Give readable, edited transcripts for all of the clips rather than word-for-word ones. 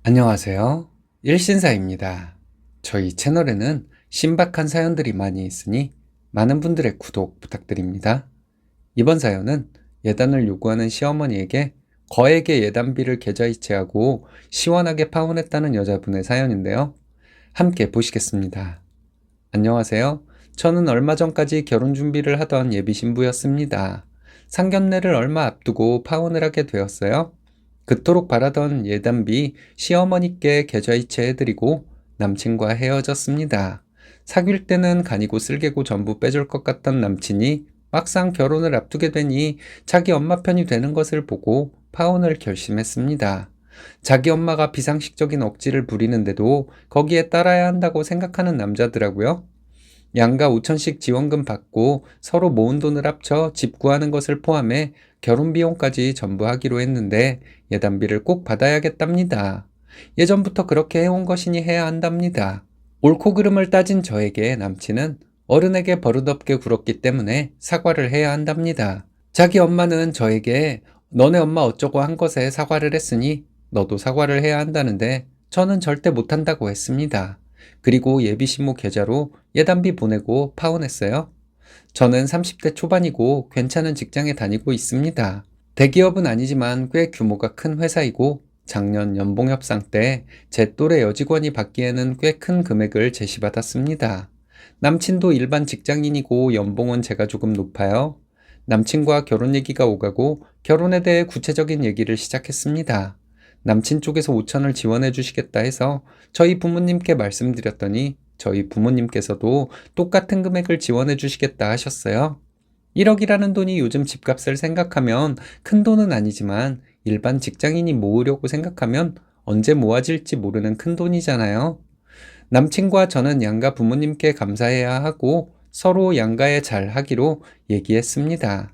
안녕하세요. 일신사입니다. 저희 채널에는 신박한 사연들이 많이 있으니 많은 분들의 구독 부탁드립니다. 이번 사연은 예단을 요구하는 시어머니에게 거액의 예단비를 계좌이체하고 시원하게 파혼했다는 여자분의 사연인데요. 함께 보시겠습니다. 안녕하세요. 저는 얼마 전까지 결혼 준비를 하던 예비 신부였습니다. 상견례를 얼마 앞두고 파혼을 하게 되었어요. 그토록 바라던 예단비 시어머니께 계좌이체해드리고 남친과 헤어졌습니다. 사귈 때는 간이고 쓸개고 전부 빼줄 것 같던 남친이 막상 결혼을 앞두게 되니 자기 엄마 편이 되는 것을 보고 파혼을 결심했습니다. 자기 엄마가 비상식적인 억지를 부리는데도 거기에 따라야 한다고 생각하는 남자더라고요. 양가 5천씩 지원금 받고 서로 모은 돈을 합쳐 집 구하는 것을 포함해 결혼 비용까지 전부 하기로 했는데 예단비를 꼭 받아야겠답니다. 예전부터 그렇게 해온 것이니 해야 한답니다. 옳고 그름을 따진 저에게 남친은 어른에게 버릇없게 굴었기 때문에 사과를 해야 한답니다. 자기 엄마는 저에게 너네 엄마 어쩌고 한 것에 사과를 했으니 너도 사과를 해야 한다는데 저는 절대 못한다고 했습니다. 그리고 예비신부 계좌로 예단비 보내고 파혼했어요. 저는 30대 초반이고 괜찮은 직장에 다니고 있습니다. 대기업은 아니지만 꽤 규모가 큰 회사이고 작년 연봉 협상 때 제 또래 여직원이 받기에는 꽤 큰 금액을 제시받았습니다. 남친도 일반 직장인이고 연봉은 제가 조금 높아요. 남친과 결혼 얘기가 오가고 결혼에 대해 구체적인 얘기를 시작했습니다. 남친 쪽에서 5천을 지원해 주시겠다 해서 저희 부모님께 말씀드렸더니 저희 부모님께서도 똑같은 금액을 지원해 주시겠다 하셨어요. 1억이라는 돈이 요즘 집값을 생각하면 큰 돈은 아니지만 일반 직장인이 모으려고 생각하면 언제 모아질지 모르는 큰 돈이잖아요. 남친과 저는 양가 부모님께 감사해야 하고 서로 양가에 잘 하기로 얘기했습니다.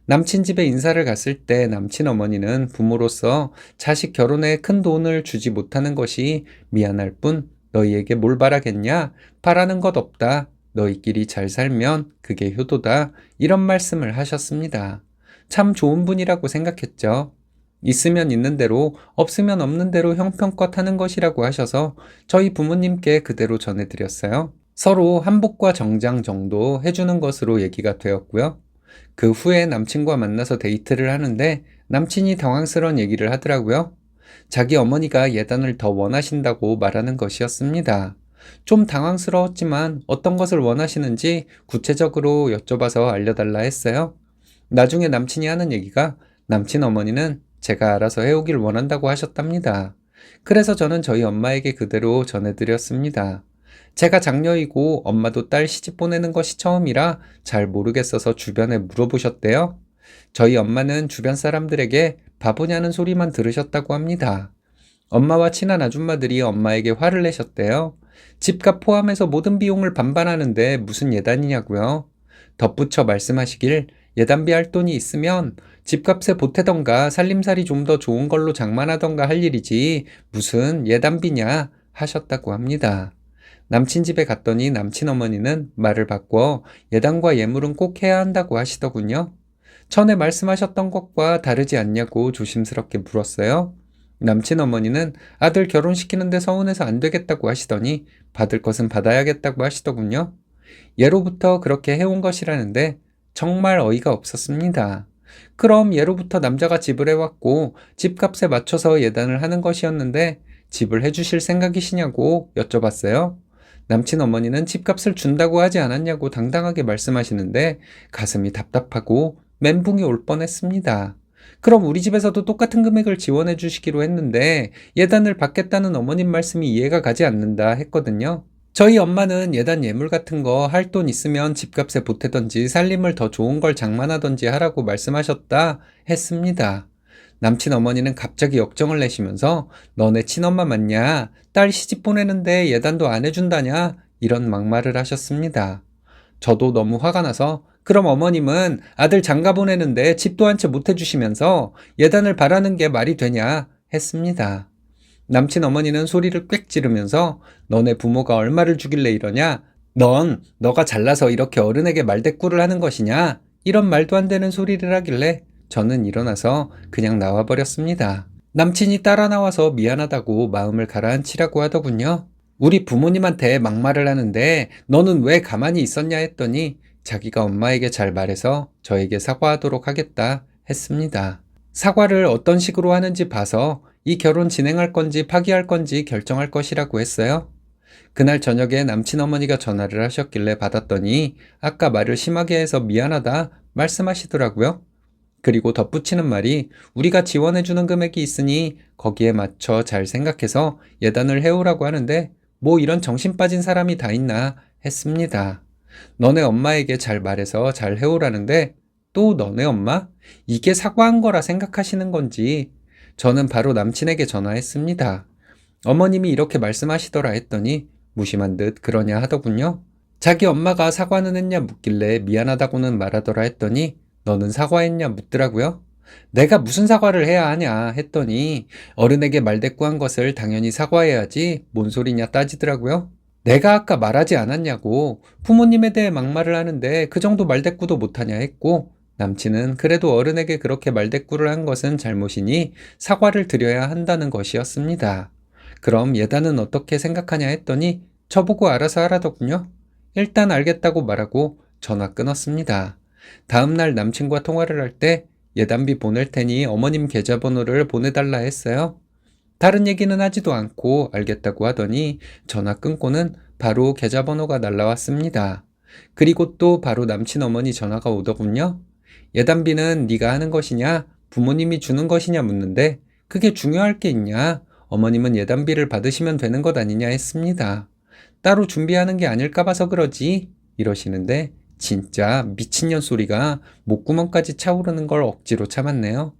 남친 집에 인사를 갔을 때 남친 어머니는 부모로서 자식 결혼에 큰 돈을 주지 못하는 것이 미안할 뿐 너희에게 뭘 바라겠냐? 바라는 것 없다. 너희끼리 잘 살면 그게 효도다. 이런 말씀을 하셨습니다. 참 좋은 분이라고 생각했죠. 있으면 있는 대로 없으면 없는 대로 형편껏 하는 것이라고 하셔서 저희 부모님께 그대로 전해드렸어요. 서로 한복과 정장 정도 해주는 것으로 얘기가 되었고요. 그 후에 남친과 만나서 데이트를 하는데 남친이 당황스러운 얘기를 하더라고요. 자기 어머니가 예단을 더 원하신다고 말하는 것이었습니다. 좀 당황스러웠지만 어떤 것을 원하시는지 구체적으로 여쭤봐서 알려달라 했어요. 나중에 남친이 하는 얘기가 남친 어머니는 제가 알아서 해오길 원한다고 하셨답니다. 그래서 저는 저희 엄마에게 그대로 전해드렸습니다. 제가 장녀이고 엄마도 딸 시집 보내는 것이 처음이라 잘 모르겠어서 주변에 물어보셨대요. 저희 엄마는 주변 사람들에게 바보냐는 소리만 들으셨다고 합니다. 엄마와 친한 아줌마들이 엄마에게 화를 내셨대요. 집값 포함해서 모든 비용을 반반하는데 무슨 예단이냐고요. 덧붙여 말씀하시길 예단비 할 돈이 있으면 집값에 보태던가 살림살이 좀 더 좋은 걸로 장만하던가 할 일이지 무슨 예단비냐 하셨다고 합니다. 남친 집에 갔더니 남친 어머니는 말을 바꿔 예단과 예물은 꼭 해야 한다고 하시더군요. 전에 말씀하셨던 것과 다르지 않냐고 조심스럽게 물었어요. 남친 어머니는 아들 결혼시키는데 서운해서 안 되겠다고 하시더니 받을 것은 받아야겠다고 하시더군요. 예로부터 그렇게 해온 것이라는데 정말 어이가 없었습니다. 그럼 예로부터 남자가 집을 해왔고 집값에 맞춰서 예단을 하는 것이었는데 집을 해주실 생각이시냐고 여쭤봤어요. 남친 어머니는 집값을 준다고 하지 않았냐고 당당하게 말씀하시는데 가슴이 답답하고 멘붕이 올 뻔했습니다. 그럼 우리 집에서도 똑같은 금액을 지원해 주시기로 했는데 예단을 받겠다는 어머님 말씀이 이해가 가지 않는다 했거든요. 저희 엄마는 예단 예물 같은 거 할 돈 있으면 집값에 보태던지 살림을 더 좋은 걸 장만하던지 하라고 말씀하셨다 했습니다. 남친 어머니는 갑자기 역정을 내시면서 너네 친엄마 맞냐? 딸 시집 보내는데 예단도 안 해준다냐? 이런 막말을 하셨습니다. 저도 너무 화가 나서 그럼 어머님은 아들 장가 보내는데 집도 한 채 못 해주시면서 예단을 바라는 게 말이 되냐? 했습니다. 남친 어머니는 소리를 꽥 지르면서 너네 부모가 얼마를 주길래 이러냐? 너가 잘나서 이렇게 어른에게 말대꾸를 하는 것이냐? 이런 말도 안 되는 소리를 하길래 저는 일어나서 그냥 나와버렸습니다. 남친이 따라 나와서 미안하다고 마음을 가라앉히라고 하더군요. 우리 부모님한테 막말을 하는데 너는 왜 가만히 있었냐 했더니 자기가 엄마에게 잘 말해서 저에게 사과하도록 하겠다 했습니다. 사과를 어떤 식으로 하는지 봐서 이 결혼 진행할 건지 파기할 건지 결정할 것이라고 했어요. 그날 저녁에 남친 어머니가 전화를 하셨길래 받았더니 아까 말을 심하게 해서 미안하다 말씀하시더라고요. 그리고 덧붙이는 말이 우리가 지원해주는 금액이 있으니 거기에 맞춰 잘 생각해서 예단을 해오라고 하는데 뭐 이런 정신 빠진 사람이 다 있나 했습니다. 너네 엄마에게 잘 말해서 잘 해오라는데 또 너네 엄마? 이게 사과한 거라 생각하시는 건지. 저는 바로 남친에게 전화했습니다. 어머님이 이렇게 말씀하시더라 했더니 무심한 듯 그러냐 하더군요. 자기 엄마가 사과는 했냐 묻길래 미안하다고는 말하더라 했더니 너는 사과했냐 묻더라고요. 내가 무슨 사과를 해야 하냐 했더니 어른에게 말대꾸한 것을 당연히 사과해야지 뭔 소리냐 따지더라고요. 내가 아까 말하지 않았냐고 부모님에 대해 막말을 하는데 그 정도 말대꾸도 못하냐 했고 남친은 그래도 어른에게 그렇게 말대꾸를 한 것은 잘못이니 사과를 드려야 한다는 것이었습니다. 그럼 예단은 어떻게 생각하냐 했더니 저보고 알아서 하라더군요. 일단 알겠다고 말하고 전화 끊었습니다. 다음날 남친과 통화를 할 때 예단비 보낼 테니 어머님 계좌번호를 보내달라 했어요. 다른 얘기는 하지도 않고 알겠다고 하더니 전화 끊고는 바로 계좌번호가 날라왔습니다. 그리고 또 바로 남친 어머니 전화가 오더군요. 예단비는 네가 하는 것이냐 부모님이 주는 것이냐 묻는데 그게 중요할 게 있냐 어머님은 예단비를 받으시면 되는 것 아니냐 했습니다. 따로 준비하는 게 아닐까 봐서 그러지 이러시는데 진짜 미친년 소리가 목구멍까지 차오르는 걸 억지로 참았네요.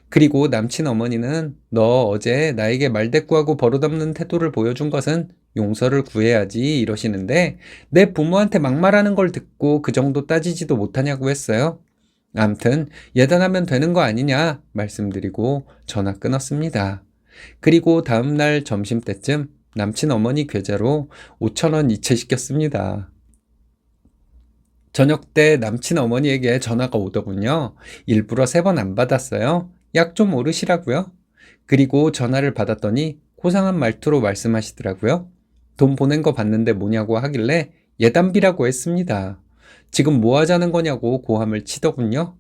그리고 남친 어머니는 너 어제 나에게 말대꾸하고 버릇없는 태도를 보여준 것은 용서를 구해야지 이러시는데 내 부모한테 막말하는 걸 듣고 그 정도 따지지도 못하냐고 했어요. 암튼 예단하면 되는 거 아니냐 말씀드리고 전화 끊었습니다. 그리고 다음날 점심때쯤 남친 어머니 계좌로 5,000원 이체시켰습니다. 저녁 때 남친 어머니에게 전화가 오더군요. 일부러 3번 안 받았어요. 약 좀 오르시라고요. 그리고 전화를 받았더니 고상한 말투로 말씀하시더라고요. 돈 보낸 거 봤는데 뭐냐고 하길래 예단비라고 했습니다. 지금 뭐 하자는 거냐고 고함을 치더군요.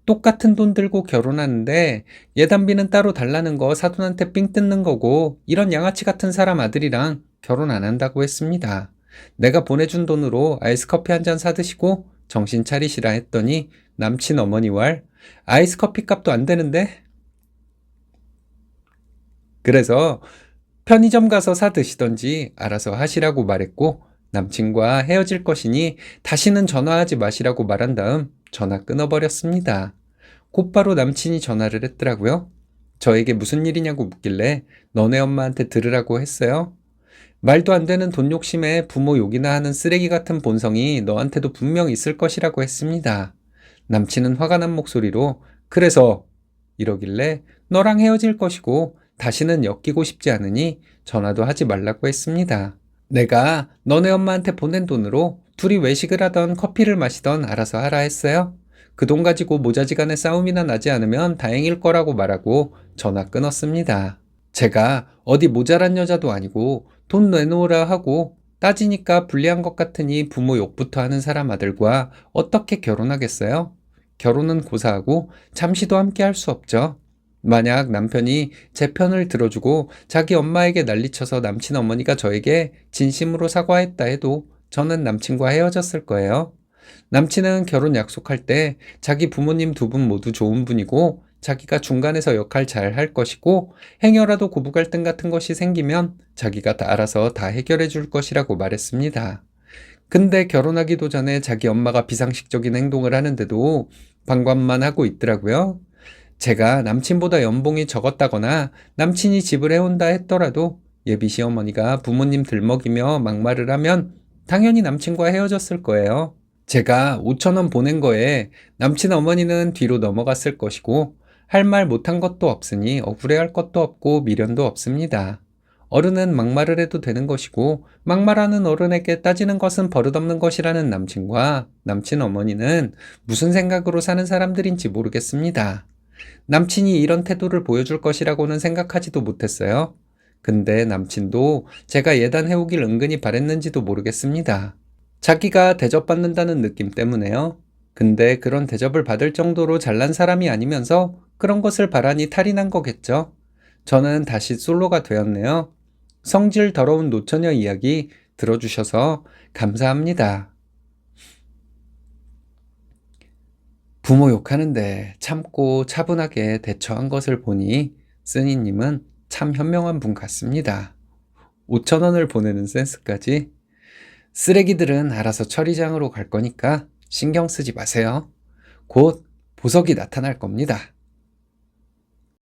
똑같은 돈 들고 결혼하는데 예단비는 따로 달라는 거 사돈한테 삥 뜯는 거고 이런 양아치 같은 사람 아들이랑 결혼 안 한다고 했습니다. 내가 보내준 돈으로 아이스 커피 한 잔 사드시고 정신 차리시라 했더니 남친 어머니 왈 아이스 커피 값도 안 되는데? 그래서 편의점 가서 사 드시던지 알아서 하시라고 말했고 남친과 헤어질 것이니 다시는 전화하지 마시라고 말한 다음 전화 끊어버렸습니다. 곧바로 남친이 전화를 했더라고요. 저에게 무슨 일이냐고 묻길래 너네 엄마한테 들으라고 했어요. 말도 안 되는 돈 욕심에 부모 욕이나 하는 쓰레기 같은 본성이 너한테도 분명 있을 것이라고 했습니다. 남친은 화가 난 목소리로 그래서 이러길래 너랑 헤어질 것이고 다시는 엮이고 싶지 않으니 전화도 하지 말라고 했습니다. 내가 너네 엄마한테 보낸 돈으로 둘이 외식을 하던 커피를 마시던 알아서 하라 했어요. 그 돈 가지고 모자지간에 싸움이나 나지 않으면 다행일 거라고 말하고 전화 끊었습니다. 제가 어디 모자란 여자도 아니고 돈 내놓으라 하고 따지니까 불리한 것 같으니 부모 욕부터 하는 사람 아들과 어떻게 결혼하겠어요? 결혼은 고사하고 잠시도 함께 할 수 없죠. 만약 남편이 제 편을 들어주고 자기 엄마에게 난리쳐서 남친 어머니가 저에게 진심으로 사과했다 해도 저는 남친과 헤어졌을 거예요. 남친은 결혼 약속할 때 자기 부모님 2분 모두 좋은 분이고 자기가 중간에서 역할 잘 할 것이고 행여라도 고부 갈등 같은 것이 생기면 자기가 다 알아서 다 해결해 줄 것이라고 말했습니다. 근데 결혼하기도 전에 자기 엄마가 비상식적인 행동을 하는데도 방관만 하고 있더라고요. 제가 남친보다 연봉이 적었다거나 남친이 집을 해온다 했더라도 예비 시어머니가 부모님 들먹이며 막말을 하면 당연히 남친과 헤어졌을 거예요. 제가 5,000원 보낸 거에 남친 어머니는 뒤로 넘어갔을 것이고 할 말 못한 것도 없으니 억울해할 것도 없고 미련도 없습니다. 어른은 막말을 해도 되는 것이고 막말하는 어른에게 따지는 것은 버릇없는 것이라는 남친과 남친 어머니는 무슨 생각으로 사는 사람들인지 모르겠습니다. 남친이 이런 태도를 보여줄 것이라고는 생각하지도 못했어요. 근데 남친도 제가 예단해오길 은근히 바랬는지도 모르겠습니다. 자기가 대접받는다는 느낌 때문에요. 근데 그런 대접을 받을 정도로 잘난 사람이 아니면서 그런 것을 바라니 탈이 난 거겠죠. 저는 다시 솔로가 되었네요. 성질 더러운 노처녀 이야기 들어주셔서 감사합니다. 부모 욕하는데 참고 차분하게 대처한 것을 보니 쓰니님은 참 현명한 분 같습니다. 5,000원을 보내는 센스까지. 쓰레기들은 알아서 처리장으로 갈 거니까 신경 쓰지 마세요. 곧 보석이 나타날 겁니다.